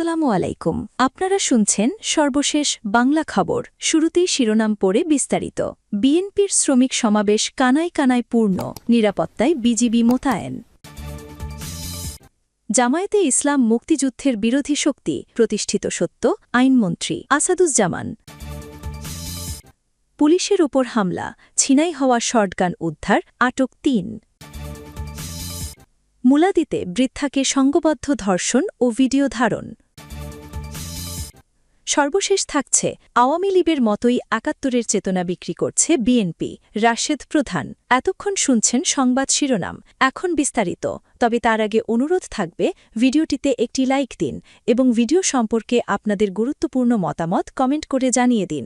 আসসালামু আলাইকুম। আপনারা শুনছেন সর্বশেষ বাংলা খবর। শুরুতেই শিরোনাম পড়ে বিস্তারিত। বিএনপির শ্রমিক সমাবেশ কানায় কানায় পূর্ণ, নিরাপত্তায় বিজিবি মোতায়েন। জামায়াতে ইসলাম মুক্তিযুদ্ধের বিরোধী শক্তি, প্রতিষ্ঠিত সত্য আইনমন্ত্রী আসাদুজ্জামান। পুলিশের ওপর হামলা, ছিনাই হওয়া শর্টগান উদ্ধার, আটক ৩। মুলাদিতে বৃদ্ধাকে সংঘবদ্ধ ধর্ষণ ও ভিডিও ধারণ। সর্বশেষ থাকছে, আওয়ামী লীগের মতোই ৭১-এর চেতনা বিক্রি করছে বিএনপি, রাশেদ প্রধান। এতক্ষণ শুনছেন সংবাদ শিরোনাম, এখন বিস্তারিত। তবে তার আগে অনুরোধ থাকবে, ভিডিওটিতে একটি লাইক দিন এবং ভিডিও সম্পর্কে আপনাদের গুরুত্বপূর্ণ মতামত কমেন্ট করে জানিয়ে দিন।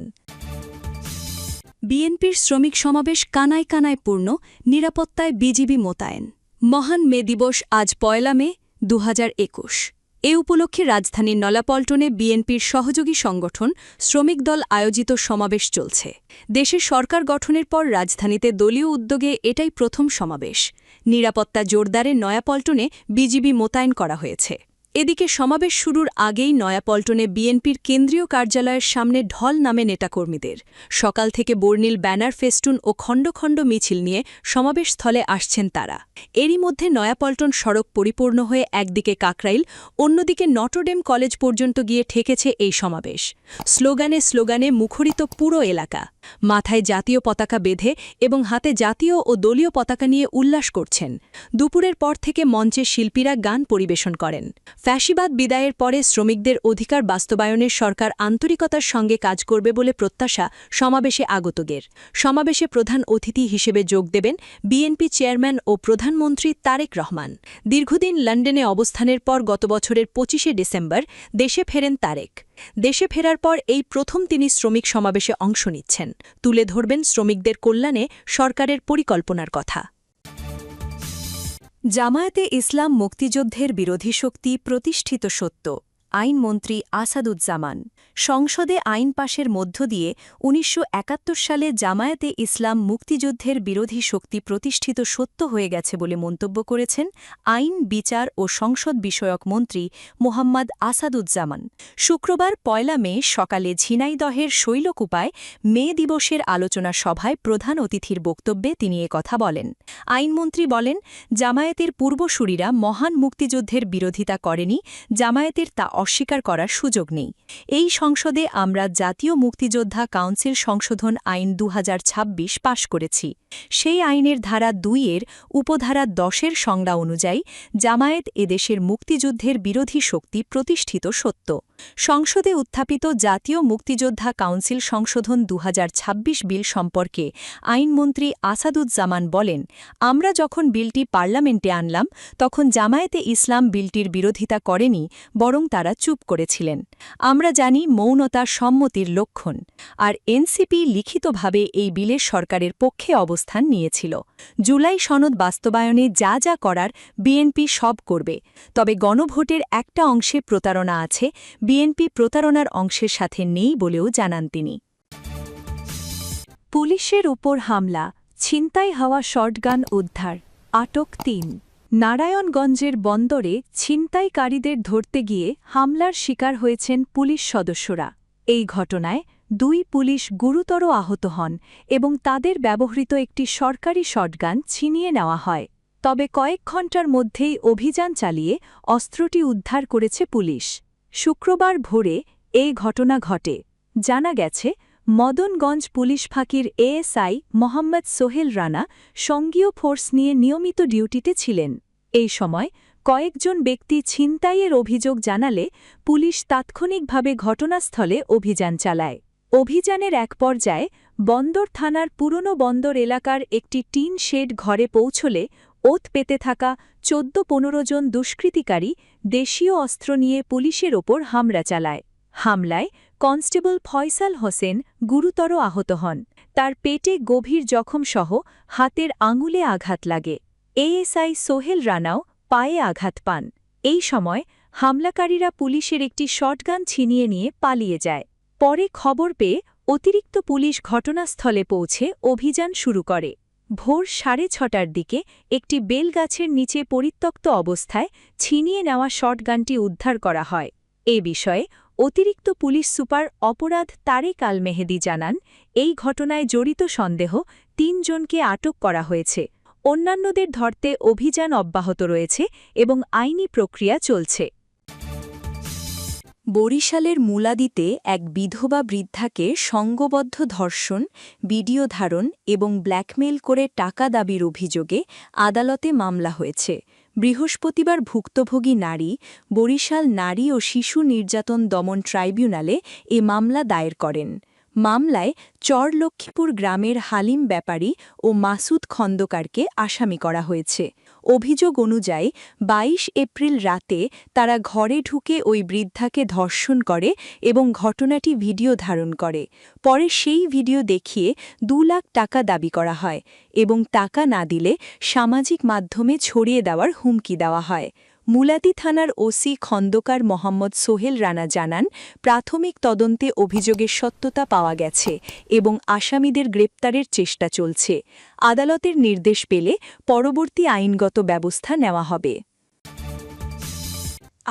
বিএনপির শ্রমিক সমাবেশ কানায় কানায় পূর্ণ, নিরাপত্তায় বিজিবি মোতায়েন। মহান মে দিবস আজ ১ মে ২০২১। এ উপলক্ষে রাজধানীর নলাপল্টনে বিএনপির সহযোগী সংগঠন শ্রমিক দল আয়োজিত সমাবেশ চলছে। দেশের সরকার গঠনের পর রাজধানীতে দলীয় উদ্যোগে এটাই প্রথম সমাবেশ। নিরাপত্তা জোরদারে নয়াপল্টনে বিজিবি মোতায়েন করা হয়েছে। এদিকে সমাবেশ শুরুর আগেই নয়াপল্টনে বিএনপির কেন্দ্রীয় কার্যালয়ের সামনে ঢল নামে নেতাকর্মীদের। সকাল থেকে বর্ণিল ব্যানার, ফেস্টুন ও খণ্ড খণ্ড মিছিল নিয়ে সমাবেশস্থলে আসছেন তারা। এরই মধ্যে নয়াপল্টন সড়ক পরিপূর্ণ হয়ে একদিকে কাকরাইল, অন্যদিকে নটরডেম কলেজ পর্যন্ত গিয়ে ঠেকেছে এই সমাবেশ। স্লোগানে স্লোগানে মুখরিত পুরো এলাকা। মাথায় জাতীয় পতাকা বেঁধে এবং হাতে জাতীয় ও দলীয় পতাকা নিয়ে উল্লাস করছেন। দুপুরের পর থেকে মঞ্চে শিল্পীরা গান পরিবেশন করেন। ফ্যাসিবাদ বিদায়ের পরে শ্রমিকদের অধিকার বাস্তবায়নের সরকার আন্তরিকতার সঙ্গে কাজ করবে বলে প্রত্যাশা সমাবেশে আগতদের। সমাবেশে প্রধান অতিথি হিসেবে যোগ দেবেন বিএনপি চেয়ারম্যান ও প্রধানমন্ত্রী তারেক রহমান। দীর্ঘদিন লন্ডনে অবস্থানের পর গত বছরের ২৫শে ডিসেম্বর দেশে ফেরেন তারেক। দেশে ফেরার পর এই প্রথম তিনি শ্রমিক সমাবেশে অংশ নিচ্ছেন। তুলে ধরবেন শ্রমিকদের কল্যাণে সরকারের পরিকল্পনার কথা। জামায়াতে ইসলাম মুক্তিযুদ্ধের বিরোধী শক্তি, প্রতিষ্ঠিত সত্য আইনমন্ত্রী আসাদুজ্জামান। সংসদে আইন পাশের মধ্য দিয়ে ১৯৭১ সালে জামায়াতে ইসলাম মুক্তিযুদ্ধের বিরোধী শক্তি প্রতিষ্ঠিত সত্য হয়ে গেছে বলে মন্তব্য করেছেন আইন, বিচার ও সংসদ বিষয়ক মন্ত্রী মোহাম্মদ আসাদুজ্জামান। শুক্রবার ১ মে সকালে ঝিনাইদহের শৈলকুপায় মে দিবসের আলোচনা সভায় প্রধান অতিথির বক্তব্যে তিনি একথা বলেন। আইনমন্ত্রী বলেন, জামায়াতের পূর্বসূরিরা মহান মুক্তিযুদ্ধের বিরোধিতা করেনি, জামায়াতের তা অস্বীকার করার সুযোগ নেই। এই সংসদে আমরা জাতীয় মুক্তিযোদ্ধা কাউন্সিল সংশোধন আইন ২০২৬ পাশ করেছি। সেই আইনের ধারা ২-এর উপধারা ১০-এর সংজ্ঞা অনুযায়ী জামায়াত এদেশের মুক্তিযুদ্ধের বিরোধী শক্তি, প্রতিষ্ঠিত সত্য। সংসদে উত্থাপিত জাতীয় মুক্তিযোদ্ধা কাউন্সিল সংশোধন ২০২৬ বিল সম্পর্কে আইনমন্ত্রী আসাদুজ্জামান বলেন, আমরা যখন বিলটি পার্লামেন্টে আনলাম তখন জামায়াতে ইসলাম বিলটির বিরোধিতা করেনি, বরং তারা চুপ করেছিলেন। আমরা জানি মৌনতা সম্মতির লক্ষণ। আর এনসিপি লিখিতভাবে এই বিলের সরকারের পক্ষে অবস্থান নিয়েছিল। জুলাই সনদ বাস্তবায়নে যা যা করার বিএনপি সব করবে। তবে গণভোটের একটা অংশে প্রতারণা আছে, বিএনপি প্রতারণার অংশের সাথে নেই বলেও জানান তিনি। পুলিশের উপর হামলা, ছিনতাই হওয়া শর্টগান উদ্ধার, আটক ৩। নারায়ণগঞ্জের বন্দরে ছিনতাইকারীদের ধরতে গিয়ে হামলার শিকার হয়েছেন পুলিশ সদস্যরা। এই ঘটনায় ২ পুলিশ গুরুতর আহত হন এবং তাদের ব্যবহৃত একটি সরকারি শটগান ছিনিয়ে নেওয়া হয়। তবে কয়েক ঘণ্টার মধ্যেই অভিযান চালিয়ে অস্ত্রটি উদ্ধার করেছে পুলিশ। শুক্রবার ভোরে এই ঘটনা ঘটে। জানা গেছে, মদনগঞ্জ পুলিশ ফাঁকির এএসআই মোহাম্মদ সোহেল রানা সঙ্গীয় ফোর্স নিয়ে নিয়মিত ডিউটিতে ছিলেন। এই সময় কয়েকজন ব্যক্তি ছিনতাইয়ের অভিযোগ জানালে পুলিশ তাৎক্ষণিকভাবে ঘটনাস্থলে অভিযান চালায়। অভিযানের এক পর্যায়ে বন্দর থানার পুরনো বন্দর এলাকার একটি টিন শেড ঘরে পৌঁছলে ওত পেতে থাকা ১৪-১৫ জন দুষ্কৃতিকারী দেশীয় অস্ত্র নিয়ে পুলিশের ওপর হামলা চালায়। হামলায় কনস্টেবল ফয়সাল হোসেন গুরুতর আহত হন। তার পেটে গভীর জখমসহ হাতের আঙুলে আঘাত লাগে। এএসআই সোহেল রানাও পায়ে আঘাত পান। এই সময় হামলাকারীরা পুলিশের একটি শটগান ছিনিয়ে নিয়ে পালিয়ে যায়। পরে খবর পেয়ে অতিরিক্ত পুলিশ ঘটনাস্থলে পৌঁছে অভিযান শুরু করে। ভোর ৬:৩০টার দিকে একটি বেলগাছের নিচে পরিত্যক্ত অবস্থায় ছিনিয়ে নেওয়া শটগানটি উদ্ধার করা হয়। এ বিষয়ে অতিরিক্ত পুলিশ সুপার অপরাধ তারেক আল মেহেদি জানান, এই ঘটনায় জড়িত সন্দেহ ৩ জনকে আটক করা হয়েছে। অন্যান্যদের ধরতে অভিযান অব্যাহত রয়েছে এবং আইনি প্রক্রিয়া চলছে। বরিশালের মুলাদিতে এক বিধবা বৃদ্ধাকে সংঘবদ্ধ ধর্ষণ, ভিডিও ধারণ এবং ব্ল্যাকমেইল করে টাকা দাবির অভিযোগে আদালতে মামলা হয়েছে। বৃহস্পতিবার ভুক্তভোগী নারী বরিশাল নারী ও শিশু নির্যাতন দমন ট্রাইব্যুনালে এ মামলা দায়ের করেন। মামলায় চরলক্ষ্মীপুর গ্রামের হালিম ব্যাপারী ও মাসুদ খন্দকারকে আসামি করা হয়েছে। অভিযোগ অনুযায়ী ২২ এপ্রিল রাতে তারা ঘরে ঢুকে ওই বৃদ্ধাকে ধর্ষণ করে এবং ঘটনাটি ভিডিও ধারণ করে। পরে সেই ভিডিও দেখিয়ে ২ লাখ টাকা দাবি করা হয় এবং টাকা না দিলে সামাজিক মাধ্যমে ছড়িয়ে দেওয়ার হুমকি দেওয়া হয়। মুলাদি থানার ওসি খন্দকার মোহাম্মদ সোহেল রানা জানান, প্রাথমিক তদন্তে অভিযোগের সত্যতা পাওয়া গেছে এবং আসামিদের গ্রেপ্তারের চেষ্টা চলছে। আদালতের নির্দেশ পেলে পরবর্তী আইনগত ব্যবস্থা নেওয়া হবে।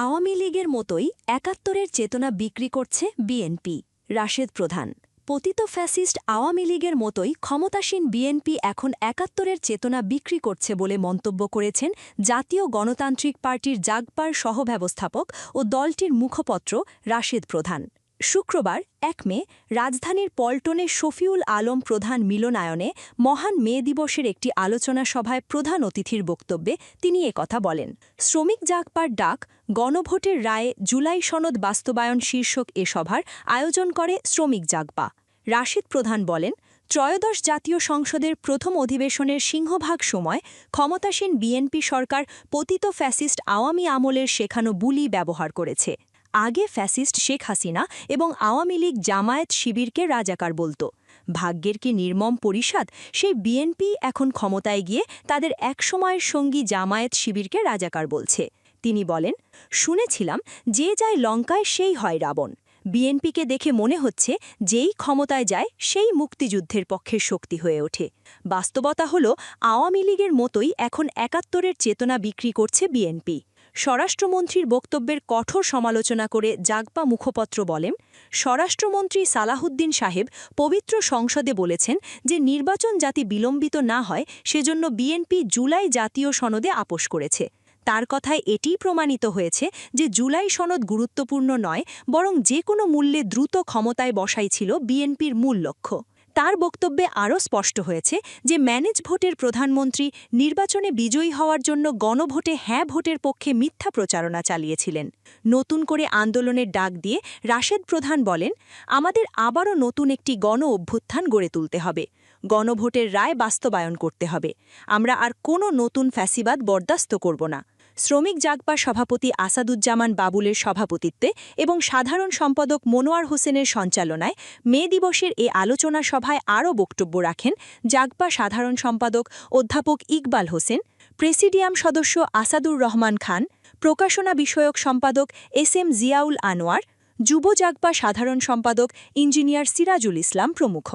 আওয়ামী লীগের মতোই ৭১-এর চেতনা বিক্রি করছে বিএনপি, রাশেদ প্রধান। পতিত ফ্যাসিস্ট আওয়ামী লীগের মতোই ক্ষমতাসীন বিএনপি এখন ৭১-এর চেতনা বিক্রি করছে বলে মন্তব্য করেছেন জাতীয় গণতান্ত্রিক পার্টির জাগপার সহব্যবস্থাপক ও দলটির মুখপত্র রাশেদ প্রধান। শুক্রবার ১ মে রাজধানীর পল্টনে শফিউল আলম প্রধান মিলনায়নে মহান মে দিবসের একটি আলোচনা সভায় প্রধান অতিথির বক্তব্যে তিনি একথা বলেন। শ্রমিক জাগপার ডাক গণভোটের রায়ে জুলাই সনদ বাস্তবায়ন শীর্ষক এ সভার আয়োজন করে শ্রমিক জাগপা। রাশেদ প্রধান বলেন, ত্রয়োদশ জাতীয় সংসদের প্রথম অধিবেশনের সিংহভাগ সময় ক্ষমতাসীন বিএনপি সরকার পতিত ফ্যাসিস্ট আওয়ামী আমলের শেখানো বুলি ব্যবহার করেছে। আগে ফ্যাসিস্ট শেখ হাসিনা এবং আওয়ামী লীগ জামায়াত শিবিরকে রাজাকার বলত। ভাগ্যের কি নির্মম পরিষাদ, সেই বিএনপি এখন ক্ষমতায় গিয়ে তাদের একসময়ের সঙ্গী জামায়াত শিবিরকে রাজাকার বলছে। তিনি বলেন, শুনেছিলাম যে যায় লঙ্কায় সেই হয় রাবণ। বিএনপিকে দেখে মনে হচ্ছে যেই ক্ষমতায় যায় সেই মুক্তিযুদ্ধের পক্ষের শক্তি হয়ে ওঠে। বাস্তবতা হল আওয়ামী লীগের মতোই এখন ৭১-এর চেতনা বিক্রি করছে বিএনপি। স্বরাষ্ট্রমন্ত্রীর বক্তব্যের কঠোর সমালোচনা করে জাগপা মুখপত্র বলেন, স্বরাষ্ট্রমন্ত্রী সালাহুদ্দিন সাহেব পবিত্র সংসদে বলেছেন যে নির্বাচন যাতে বিলম্বিত না হয় সেজন্য বিএনপি জুলাই জাতীয় সনদে আপোস করেছে। তার কথায় এটিই প্রমাণিত হয়েছে যে জুলাই সনদ গুরুত্বপূর্ণ নয়, বরং যে কোনো মূল্যে দ্রুত ক্ষমতায় বসাই ছিল বিএনপির মূল লক্ষ্য। তার বক্তব্যে আরও স্পষ্ট হয়েছে যে ম্যানেজ ভোটের প্রধানমন্ত্রী নির্বাচনে বিজয়ী হওয়ার জন্য গণভোটে হ্যাঁ ভোটের পক্ষে মিথ্যা প্রচারণা চালিয়েছিলেন। নতুন করে আন্দোলনের ডাক দিয়ে রাশেদ প্রধান বলেন, আমাদের আবারও নতুন একটি গণ অভ্যুত্থান গড়ে তুলতে হবে। গণভোটের রায় বাস্তবায়ন করতে হবে। আমরা আর কোনো নতুন ফ্যাসিবাদ বরদাস্ত করব না। শ্রমিক জাগপা সভাপতি আসাদুজ্জামান বাবুলের সভাপতিত্বে এবং সাধারণ সম্পাদক মনোয়ার হোসেনের সঞ্চালনায় মে দিবসের এ আলোচনা সভায় আরও বক্তব্য রাখেন জাগপা সাধারণ সম্পাদক অধ্যাপক ইকবাল হোসেন, প্রেসিডিয়াম সদস্য আসাদুর রহমান খান, প্রকাশনা বিষয়ক সম্পাদক এস.এম. জিয়াউল আনোয়ার, যুব জাগপা সাধারণ সম্পাদক ইঞ্জিনিয়ার সিরাজুল ইসলাম প্রমুখ।